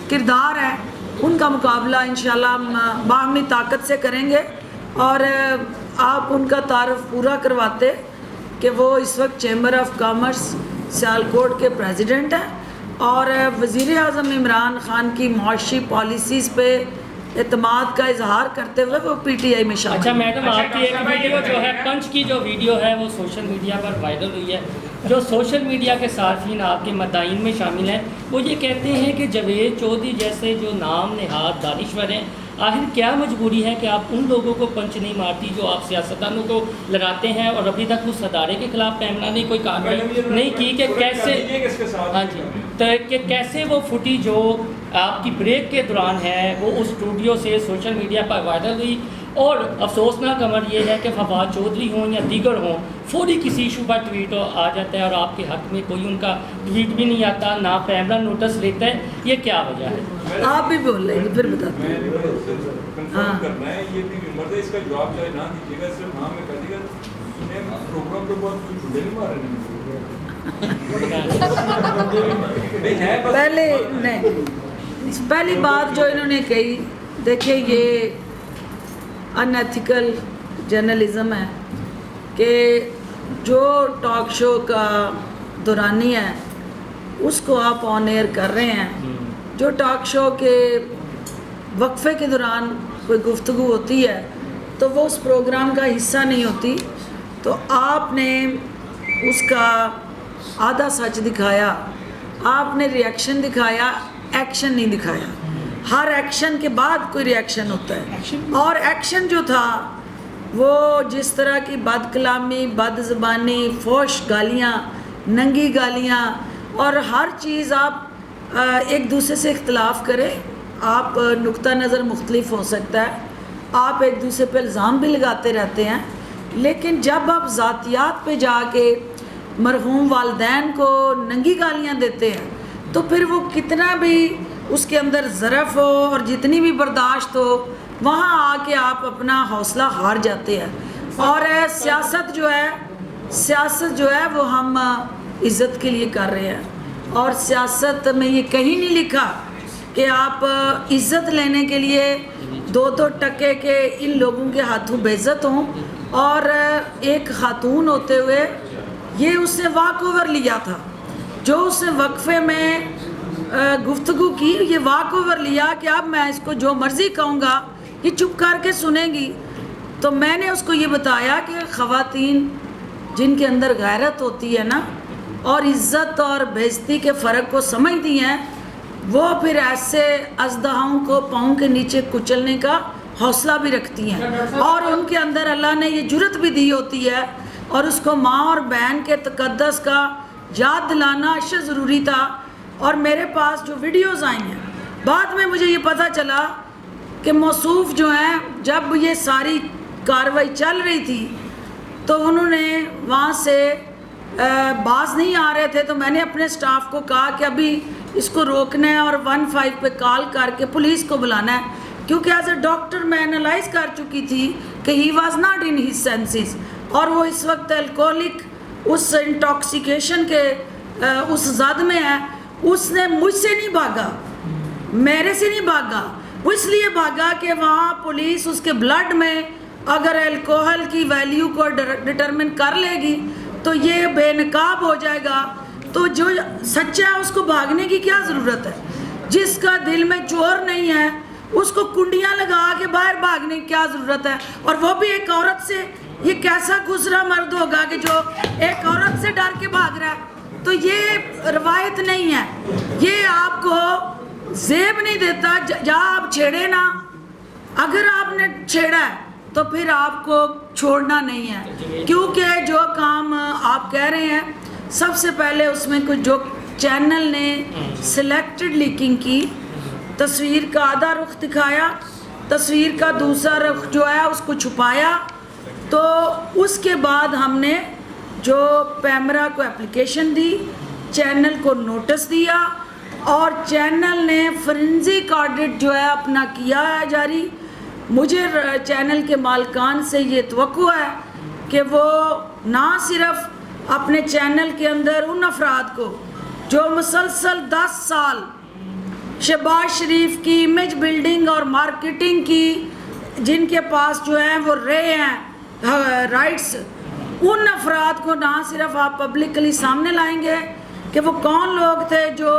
کردار ہیں ان کا مقابلہ انشاءاللہ ہم باہمی طاقت سے کریں گے۔ اور آپ ان کا تعارف پورا کرواتے کہ وہ اس وقت چیمبر آف کامرس سیالکوٹ کے پریزیڈنٹ ہیں، اور وزیر اعظم عمران خان کی معاشی پالیسیز پہ اعتماد کا اظہار کرتے ہوئے وہ پی ٹی آئی میں شامل۔ اچھا میڈم، آپ کی ایک ویڈیو جو ہے پنچ کی جو ویڈیو ہے وہ سوشل میڈیا پر وائرل ہوئی ہے، جو سوشل میڈیا کے صارفین آپ کے مداحین میں شامل ہیں وہ یہ کہتے ہیں کہ جاوید چودھری جیسے جو نام نہاد دانشور ہیں، آخر کیا مجبوری ہے کہ آپ ان لوگوں کو پنچ نہیں مارتی جو آپ سیاستدانوں کو لڑاتے ہیں، اور ابھی تک اس ادارے کے خلاف پیمانہ نے کوئی کارروائی نہیں کی کہ کیسے، ہاں جی، تو کہ کیسے وہ فوٹیج جو آپ کی بریک کے دوران ہے وہ اس اسٹوڈیو سے سوشل میڈیا پر وائرل ہوئی، اور افسوسناک امر یہ ہے کہ فواد چودھری ہوں یا دیگر ہوں فوری کسی ایشو پر ٹویٹ آ جاتا ہے اور آپ کے حق میں کوئی ان کا ٹویٹ بھی نہیں آتا، نہ پیمرا نوٹس لیتا ہے، یہ کیا وجہ ہے؟ آپ بھی بول رہے ہیں پھر بتاتے ہیں۔ کنفرم کرنا ہے یہ بھی مرد ہے، اس کا جواب چاہے نہ دیجیے گا، صرف ہاں میں کر دیے گا، پروگرام کے بعد کچھ جھوٹے نہیں مار رہے ہیں۔ پہلی بات جو انہوں نے کہی، دیکھیں یہ ان ایتھیکل جرنلزم ہے کہ جو ٹاک شو کا دورانی ہے اس کو آپ آن ایئر کر رہے ہیں، جو ٹاک شو کے وقفے کے دوران کوئی گفتگو ہوتی ہے تو وہ اس پروگرام کا حصہ نہیں ہوتی، تو آپ نے اس کا آدھا سچ دکھایا، آپ نے ری ایکشن دکھایا، ایکشن نہیں دکھایا۔ ہر ایکشن کے بعد کوئی ری ایکشن ہوتا ہے، اور ایکشن جو تھا وہ جس طرح کی بد کلامی، بد زبانی، فوش گالیاں، ننگی گالیاں، اور ہر چیز آپ ایک دوسرے سے اختلاف کریں، آپ نقطہ نظر مختلف ہو سکتا ہے، آپ ایک دوسرے پہ الزام بھی لگاتے رہتے ہیں، لیکن جب آپ ذاتیات پہ جا کے مرحوم والدین کو ننگی گالیاں دیتے ہیں تو پھر وہ کتنا بھی اس کے اندر ظرف ہو اور جتنی بھی برداشت ہو، وہاں آ کے آپ اپنا حوصلہ ہار جاتے ہیں۔ اور سیاست جو ہے وہ ہم عزت کے لیے کر رہے ہیں، اور سیاست میں یہ کہیں نہیں لکھا کہ آپ عزت لینے کے لیے 2 ٹکے کے ان لوگوں کے ہاتھوں بے عزت ہوں، اور ایک خاتون ہوتے ہوئے یہ اس نے واک اوور لیا تھا، جو اس نے وقفے میں گفتگو کی، یہ واک اوور لیا کہ اب میں اس کو جو مرضی کہوں گا یہ چپ کر کے سنیں گی۔ تو میں نے اس کو یہ بتایا کہ خواتین جن کے اندر غیرت ہوتی ہے نا، اور عزت اور بے عزتی کے فرق کو سمجھتی ہیں، وہ پھر ایسے اژدہاؤں کو پاؤں کے نیچے کچلنے کا حوصلہ بھی رکھتی ہیں، اور ان کے اندر اللہ نے یہ جرت بھی دی ہوتی ہے، اور اس کو ماں اور بہن کے تقدس کا یاد دلانا اشد ضروری تھا۔ اور میرے پاس جو ویڈیوز آئی ہیں، بعد میں مجھے یہ پتہ چلا کہ موصوف جو ہیں جب یہ ساری کارروائی چل رہی تھی تو انہوں نے وہاں سے باز نہیں آ رہے تھے، تو میں نے اپنے سٹاف کو کہا کہ ابھی اس کو روکنا ہے اور 15 پہ کال کر کے پولیس کو بلانا ہے، کیونکہ ایز اے ڈاکٹر میں انالائز کر چکی تھی کہ he was not in his senses, اور وہ اس وقت الکوہلک اس انٹاکسیکیشن کے اس زد میں ہے۔ اس نے مجھ سے نہیں بھاگا، میرے سے نہیں بھاگا، وہ اس لیے بھاگا کہ وہاں پولیس اس کے بلڈ میں اگر الکوہل کی ویلیو کو ڈٹرمن کر لے گی تو یہ بے نقاب ہو جائے گا، تو جو سچا ہے اس کو بھاگنے کی کیا ضرورت ہے؟ جس کا دل میں چور نہیں ہے اس کو کنڈیاں لگا کے باہر بھاگنے کی کیا ضرورت ہے؟ اور وہ بھی ایک عورت سے. یہ کیسا گزرا مرد ہوگا کہ جو ایک عورت سے ڈر کے بھاگ رہا ہے؟ تو یہ روایت نہیں ہے. یہ آپ کو زیب نہیں دیتا. جہاں آپ چھیڑے نا, اگر آپ نے چھیڑا ہے تو پھر آپ کو چھوڑنا نہیں ہے, کیونکہ جو کام آپ کہہ رہے ہیں, سب سے پہلے اس میں کچھ جو چینل نے سلیکٹڈ لیکنگ کی, تصویر کا آدھا رخ دکھایا, تصویر کا دوسرا رخ جو ہے اس کو چھپایا. تو اس کے بعد ہم نے جو پیمرا کو اپلیکیشن دی, چینل کو نوٹس دیا, اور چینل نے فورینزک آڈٹ جو ہے اپنا کیا ہے جاری. مجھے چینل کے مالکان سے یہ توقع ہے کہ وہ نہ صرف اپنے چینل کے اندر ان افراد کو جو مسلسل 10 سال شہباز شریف کی امیج بلڈنگ اور مارکیٹنگ کی, جن کے پاس جو ہیں وہ رہے ہیں رائٹس, ان افراد کو نہ صرف آپ پبلکلی سامنے لائیں گے کہ وہ کون لوگ تھے جو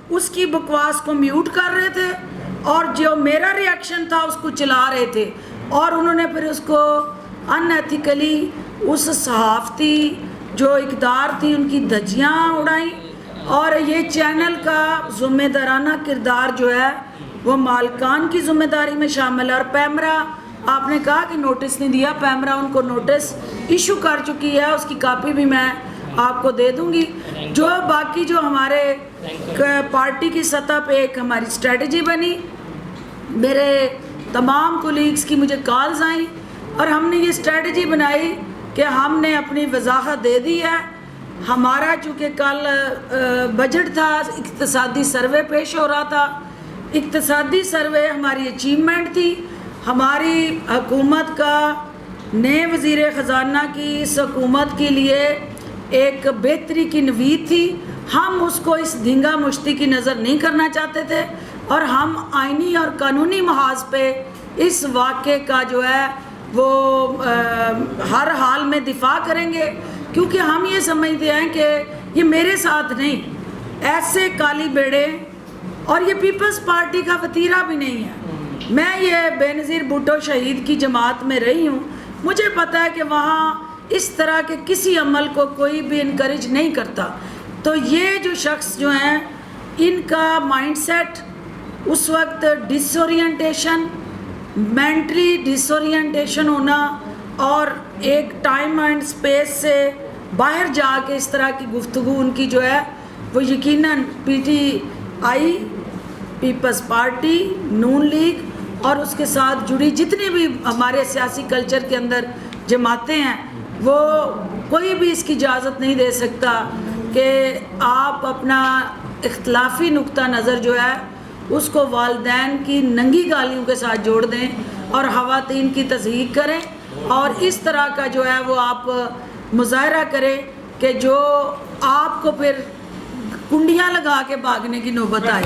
اس کی بکواس کو میوٹ کر رہے تھے, اور جو میرا ریاکشن تھا اس کو چلا رہے تھے, اور انہوں نے پھر اس کو ان ایتھیکلی اس صحافتی جو اقدار تھی ان کی دھجیاں اڑائیں. اور یہ چینل کا ذمہ دارانہ کردار جو ہے وہ مالکان کی ذمہ داری میں شامل ہے. اور پیمرا, آپ نے کہا کہ نوٹس نہیں دیا, پیمرا ان کو نوٹس ایشو کر چکی ہے, اس کی کاپی بھی میں آپ کو دے دوں گی. جو باقی جو ہمارے پارٹی کی سطح پہ ایک ہماری اسٹریٹجی بنی, میرے تمام کولیگز کی مجھے کالز آئیں, اور ہم نے یہ اسٹریٹجی بنائی کہ ہم نے اپنی وضاحت دے دی ہے. ہمارا چونکہ کل بجٹ تھا, اقتصادی سروے پیش ہو رہا تھا, اقتصادی سروے ہماری اچیومنٹ تھی. ہماری حکومت کا نئے وزیر خزانہ کی اس حکومت کے لیے ایک بہتری کی نوید تھی. ہم اس کو اس دھنگا مشتی کی نظر نہیں کرنا چاہتے تھے, اور ہم آئینی اور قانونی محاذ پہ اس واقعے کا جو ہے وہ ہر حال میں دفاع کریں گے, کیونکہ ہم یہ سمجھتے ہیں کہ یہ میرے ساتھ نہیں, ایسے کالی بیڑے, اور یہ پیپلز پارٹی کا وتیرہ بھی نہیں ہے. میں یہ بے نظیر بھٹو شہید کی جماعت میں رہی ہوں, مجھے پتہ ہے کہ وہاں اس طرح کے کسی عمل کو کوئی بھی انکریج نہیں کرتا. تو یہ جو شخص جو ہیں, ان کا مائنڈ سیٹ اس وقت ڈس اورینٹیشن, مینٹلی ڈس اورینٹیشن ہونا, اور ایک ٹائم اینڈ سپیس سے باہر جا کے اس طرح کی گفتگو ان کی جو ہے وہ یقیناً P T I, peoples party, Noon league اور اس کے ساتھ جڑی جتنی بھی ہمارے سیاسی کلچر کے اندر جماعتیں ہیں, وہ کوئی بھی اس کی اجازت نہیں دے سکتا کہ آپ اپنا اختلافی نقطہ نظر جو ہے اس کو والدین کی ننگی گالیوں کے ساتھ جوڑ دیں اور خواتین کی تضحیق کریں, اور اس طرح کا جو ہے وہ آپ مظاہرہ کریں کہ جو آپ کو پھر کنڈیاں لگا کے بھاگنے کی نوبت آئے.